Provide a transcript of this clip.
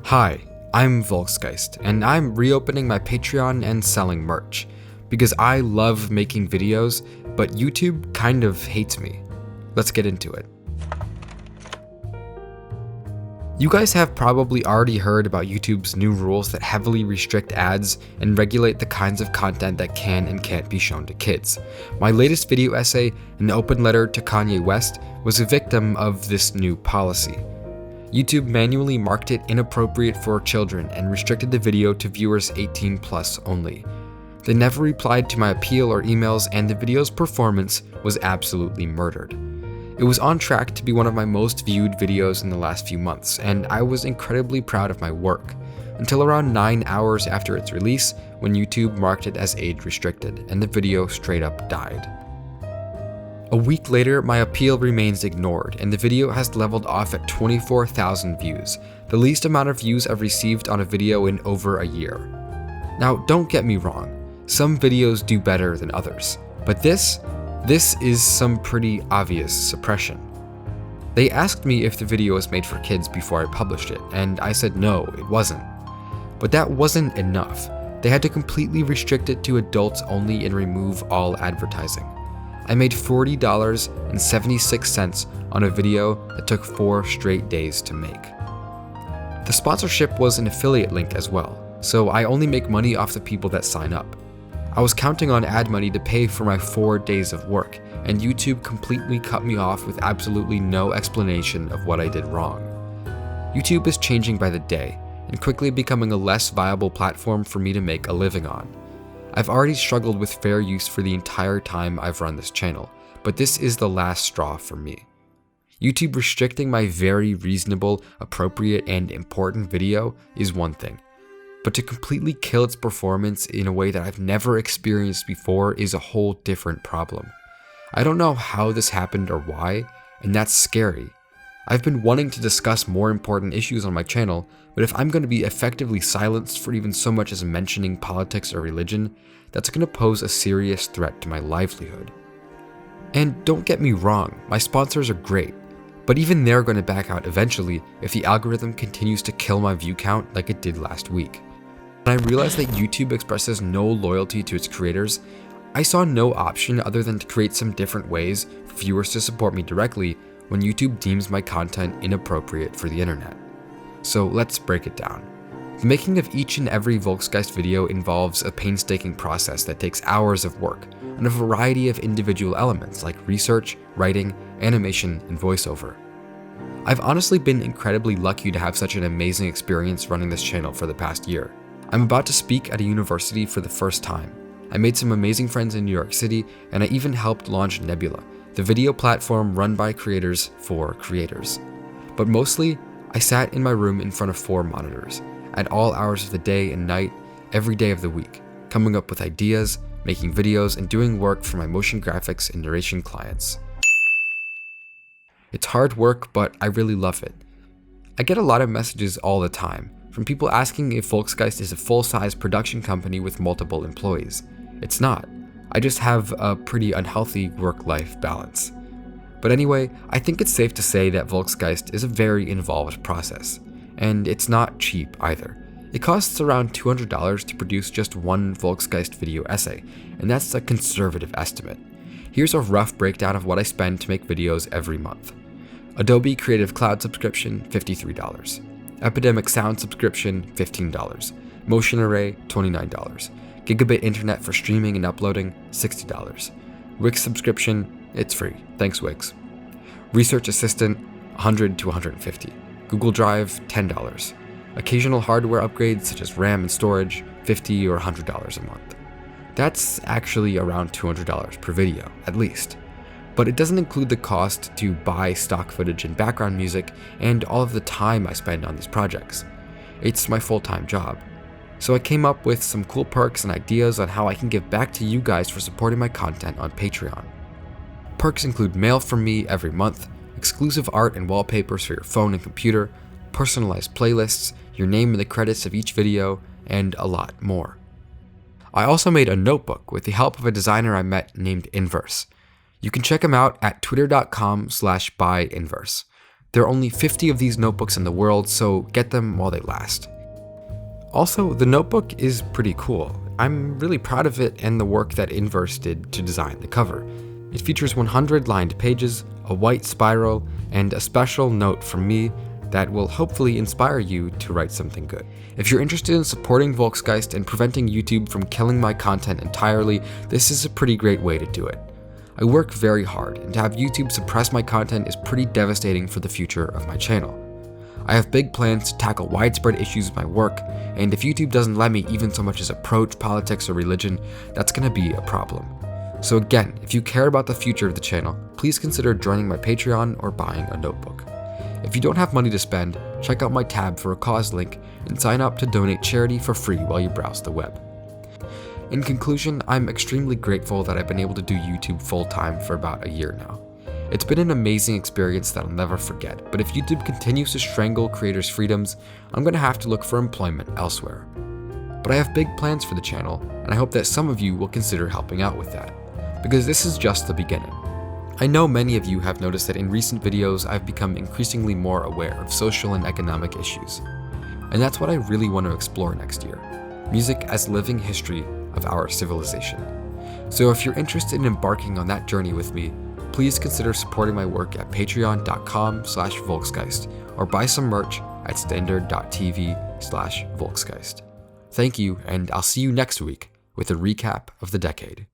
Hi, I'm Volksgeist, and I'm reopening my Patreon and selling merch, because I love making videos, but YouTube kind of hates me. Let's get into it. You guys have probably already heard about YouTube's new rules that heavily restrict ads and regulate the kinds of content that can and can't be shown to kids. My latest video essay, An Open Letter to Kanye West, was a victim of this new policy. YouTube manually marked it inappropriate for children and restricted the video to viewers 18 plus only. They never replied to my appeal or emails, and the video's performance was absolutely murdered. It was on track to be one of my most viewed videos in the last few months, and I was incredibly proud of my work, until around 9 hours after its release, when YouTube marked it as age restricted, and the video straight up died. A week later, my appeal remains ignored, and the video has leveled off at 24,000 views, the least amount of views I've received on a video in over a year. Now, don't get me wrong, some videos do better than others, but this is some pretty obvious suppression. They asked me if the video was made for kids before I published it, and I said no, it wasn't. But that wasn't enough. They had to completely restrict it to adults only and remove all advertising. I made $40.76 on a video that took 4 straight days to make. The sponsorship was an affiliate link as well, so I only make money off the people that sign up. I was counting on ad money to pay for my 4 days of work, and YouTube completely cut me off with absolutely no explanation of what I did wrong. YouTube is changing by the day, and quickly becoming a less viable platform for me to make a living on. I've already struggled with fair use for the entire time I've run this channel, but this is the last straw for me. YouTube restricting my very reasonable, appropriate, and important video is one thing, but to completely kill its performance in a way that I've never experienced before is a whole different problem. I don't know how this happened or why, and that's scary. I've been wanting to discuss more important issues on my channel, but if I'm going to be effectively silenced for even so much as mentioning politics or religion, that's going to pose a serious threat to my livelihood. And don't get me wrong, my sponsors are great, but even they're going to back out eventually if the algorithm continues to kill my view count like it did last week. When I realized that YouTube expresses no loyalty to its creators, I saw no option other than to create some different ways for viewers to support me directly when YouTube deems my content inappropriate for the internet. So let's break it down. The making of each and every Volksgeist video involves a painstaking process that takes hours of work on a variety of individual elements like research, writing, animation, and voiceover. I've honestly been incredibly lucky to have such an amazing experience running this channel for the past year. I'm about to speak at a university for the first time. I made some amazing friends in New York City, and I even helped launch Nebula, the video platform run by creators for creators. But mostly, I sat in my room in front of 4 monitors, at all hours of the day and night, every day of the week, coming up with ideas, making videos, and doing work for my motion graphics and narration clients. It's hard work, but I really love it. I get a lot of messages all the time, from people asking if Volksgeist is a full-size production company with multiple employees. It's not. I just have a pretty unhealthy work-life balance. But anyway, I think it's safe to say that Volksgeist is a very involved process, and it's not cheap either. It costs around $200 to produce just one Volksgeist video essay, and that's a conservative estimate. Here's a rough breakdown of what I spend to make videos every month. Adobe Creative Cloud subscription, $53. Epidemic Sound subscription, $15. Motion Array, $29. Gigabit internet for streaming and uploading, $60. Wix subscription, it's free, thanks Wix. Research Assistant, $100 to $150. Google Drive, $10. Occasional hardware upgrades such as RAM and storage, $50 or $100 a month. That's actually around $200 per video, at least. But it doesn't include the cost to buy stock footage and background music and all of the time I spend on these projects. It's my full-time job. So I came up with some cool perks and ideas on how I can give back to you guys for supporting my content on Patreon. Perks include mail from me every month, exclusive art and wallpapers for your phone and computer, personalized playlists, your name in the credits of each video, and a lot more. I also made a notebook with the help of a designer I met named Inverse. You can check him out at twitter.com/buyinverse. There are only 50 of these notebooks in the world, so get them while they last. Also, the notebook is pretty cool. I'm really proud of it and the work that Inverse did to design the cover. It features 100 lined pages, a white spiral, and a special note from me that will hopefully inspire you to write something good. If you're interested in supporting Volksgeist and preventing YouTube from killing my content entirely, this is a pretty great way to do it. I work very hard, and to have YouTube suppress my content is pretty devastating for the future of my channel. I have big plans to tackle widespread issues with my work, and if YouTube doesn't let me even so much as approach politics or religion, that's gonna be a problem. So again, if you care about the future of the channel, please consider joining my Patreon or buying a notebook. If you don't have money to spend, check out my tab for a cause link and sign up to donate charity for free while you browse the web. In conclusion, I'm extremely grateful that I've been able to do YouTube full-time for about a year now. It's been an amazing experience that I'll never forget, but if YouTube continues to strangle creators' freedoms, I'm gonna have to look for employment elsewhere. But I have big plans for the channel, and I hope that some of you will consider helping out with that, because this is just the beginning. I know many of you have noticed that in recent videos I've become increasingly more aware of social and economic issues, and that's what I really want to explore next year: music as living history of our civilization. So if you're interested in embarking on that journey with me, please consider supporting my work at patreon.com/Volksgeist or buy some merch at standard.tv/Volksgeist. Thank you, and I'll see you next week with a recap of the decade.